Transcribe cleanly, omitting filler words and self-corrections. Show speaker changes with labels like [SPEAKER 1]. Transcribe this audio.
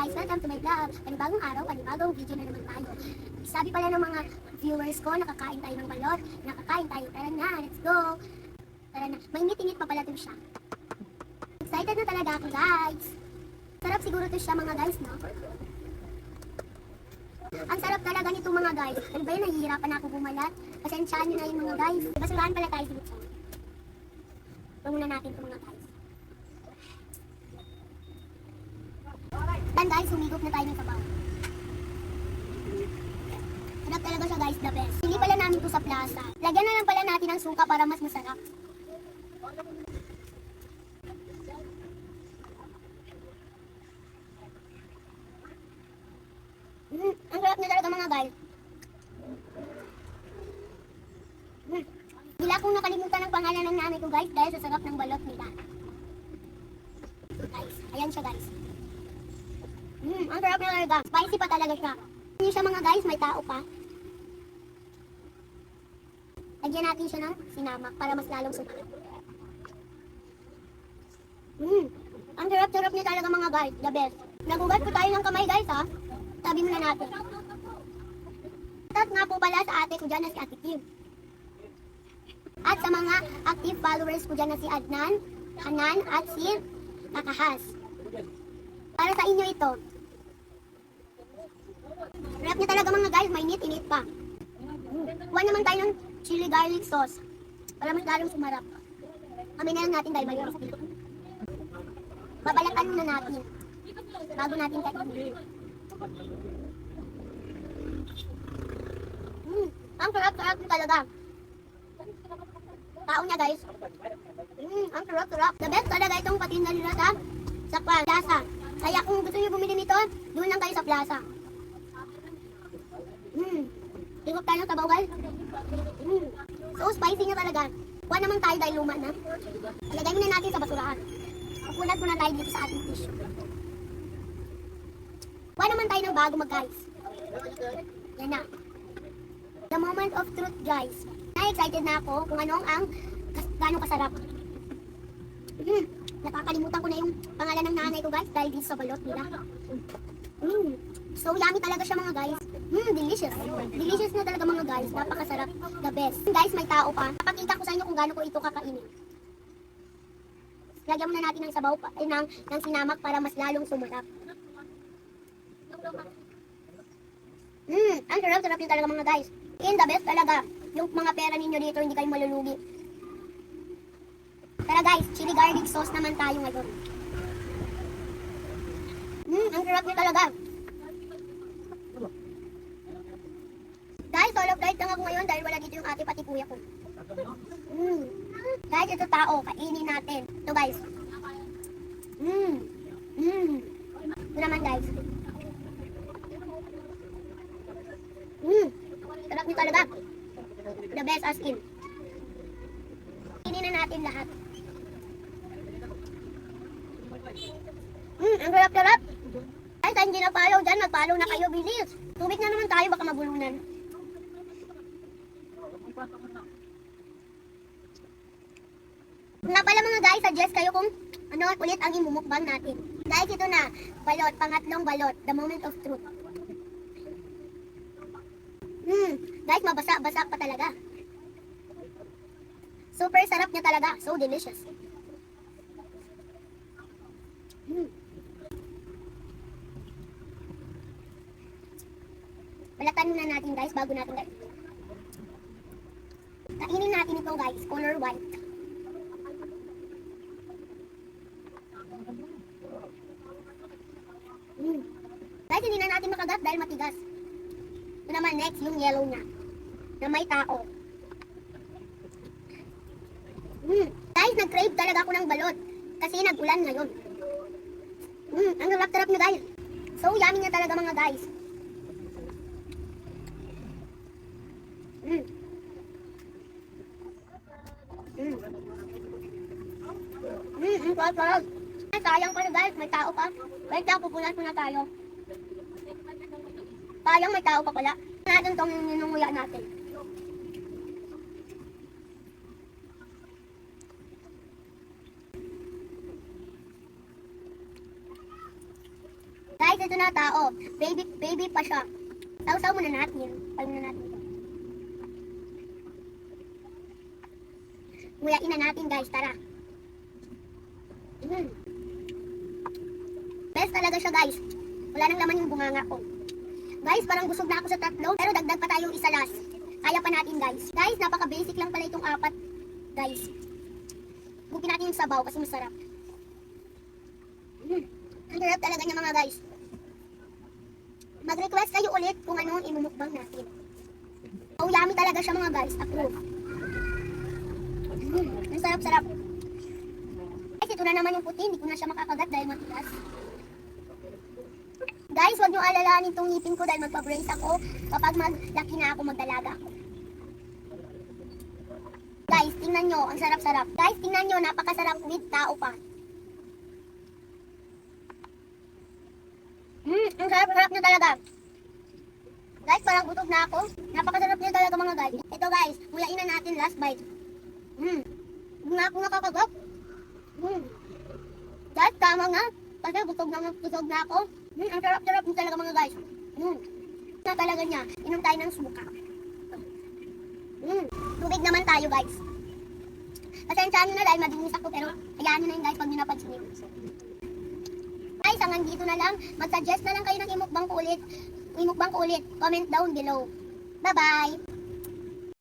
[SPEAKER 1] guys! Welcome to my vlog! Panibagong araw, panibagong video na naman tayo. Sabi pala ng mga viewers ko, nakakain tayo ng balot. Nakakain tayo. Tara na, let's go! Tara na, mainit-init pa pala ito siya. Excited na talaga ako guys! Sarap siguro ito siya mga guys, no? Ang sarap talaga nito mga guys. Ano ba yun, nahihirapan ako bumalat? Pasensyaan nyo na yun mga guys. Basurahan pala tayo dito. Ito muna natin ito mga guys. Dan guys, humigop na tayo ng sabaw. Sarap talaga siya guys, the best. Pili pala namin ito sa plaza. Lagyan na lang pala natin ng suka para mas masarap. Ang sarap na talaga mga guys. Bila kong nakalimutan ng pangalan ng nanay ko guys dahil sa sarap ng balot nila. Guys, ayan siya guys. Ang sarap na talaga. Spicy pa talaga siya. Hindi siya mga guys, may tao pa. Lagyan natin siya ng sinamak para mas lalong sumarap. Ang sarap-sarap niya talaga mga guys. The best. Nagugat po tayo ng kamay guys ha. Sabi muna natin. At nga po pala sa ate ko dyan na si Ate Kim. At sa mga active followers ko dyan na si Adnan, Hanan at si Kakahas. Para sa inyo ito. Sarap niya talaga mga guys, mainit-init pa. Kuha naman tayo ng chili garlic sauce para mas lalong sumarap. Kami na lang natin dahil maliit sa dito. Babalatan muna natin bago natin kainin. Ang sarap-sarap niya talaga. Tao niya guys. Ang sarap-sarap. The best talaga itong patinda nila sa plaza. Kaya kung gusto niyo bumili nito, doon lang kayo sa plaza. Tingok tayo ng sabaw guys. So spicy niya talaga. Kuha naman tayo dahil luma na. Lagay muna natin sa basurahan. Pupunat muna tayo dito sa ating tissue. Kuha naman tayo ng bago mag-guys. Yan na. The moment of truth guys. Na-excited na ako kung anong ang gano'ng kasarap. Nakakalimutan ko na yung pangalan ng nanay ko guys dahil dito sa balot nila. So yummy talaga siya mga guys. Delicious. Delicious na talaga mga guys. Napakasarap. The best. Guys, may tao pa. Napakita ko sa inyo kung gaano ko ito kakainin. Lagyan muna natin ng sabaw pa, ng sinamak para mas lalong sumarap. Ang sarap-sarap yun talaga mga guys. In the best talaga. Yung mga pera ninyo dito, hindi kayo malulugi. Tara guys, chili garlic sauce naman tayo ngayon. Ang sarap niya talaga. Guys, solo flight lang ako ngayon dahil wala dito yung ate pati kuya ko. Guys, ito tao, kainin natin. Ito guys. Ito naman guys. Sarap niya talaga. The best as in. Kainin na natin lahat. Ang sarap-sarap. Guys, hindi na follow dyan, mag-follow na kayo, bilis. Tubig na naman tayo, baka mabulunan. Nga pala mga guys, suggest kayo kung ano ulit ang imumukbang natin. Guys, ito na, balot, pangatlong balot, the moment of truth. Guys, mabasa-basa pa talaga. Super sarap niya talaga, so delicious. Balatan muna natin guys, bago natin guys. Kainin natin ito guys, color white. Guys, hindi na natin makagat dahil matigas. Ito naman next, yung yellow na may tao. Guys, nag-crave talaga ako ng balot kasi nag-ulan ngayon. Ang sarap-sarap niya guys. So yummy niya talaga mga guys. Ang sarap-sarap. Sayang pala guys, may tao pa. Wait lang, pupunan muna tayo. Sayang may tao pa pala. Natin itong ninunguya natin. Guys, ito na tao. Baby pa siya. Sausaw muna natin. Pag muna natin ito. Nguyain na natin guys, tara. Best talaga siya guys. Wala nang laman yung bunganga ko. Guys, parang busog na ako sa tatlo. Pero dagdag pa tayong isa last. Kaya pa natin guys. Guys, napaka-basic lang pala itong apat. Guys. Bukin natin yung sabaw kasi masarap. Ang sarap talaga niya mga guys. Mag-request kayo ulit kung ano ang imumukbang natin. Oh, yummy talaga siya mga guys. Approve. Ang sarap-sarap. Guys, ito na naman yung puti. Hindi ko na siya makakagat dahil matigas. Guys, huwag niyo alalahanin itong ngipin ko dahil magpa-brace ako kapag maglaki na ako, magdalaga ako. Guys, tingnan nyo. Ang sarap-sarap. Guys, tingnan nyo. Napakasarap with tao pa. Ang sarap-sarap niya talaga. Guys, parang gutom na ako. Napakasarap niya talaga mga guys. Ito guys, mulain na natin last bite. Hindi na ako nakakagat. Guys, tama nga. Kasi busog na ako. Ang sarap-sarap niya talaga mga guys. Na talaga niya. Inom tayo ng suka. Tubig naman tayo guys. Pasensyahan nyo na dahil madinis ako pero hayaan nyo na yun guys pag nyo napansin. Guys, hanggang dito na lang. Mag-suggest na lang kayo ng imukbang ko ulit. Comment down below. Bye-bye!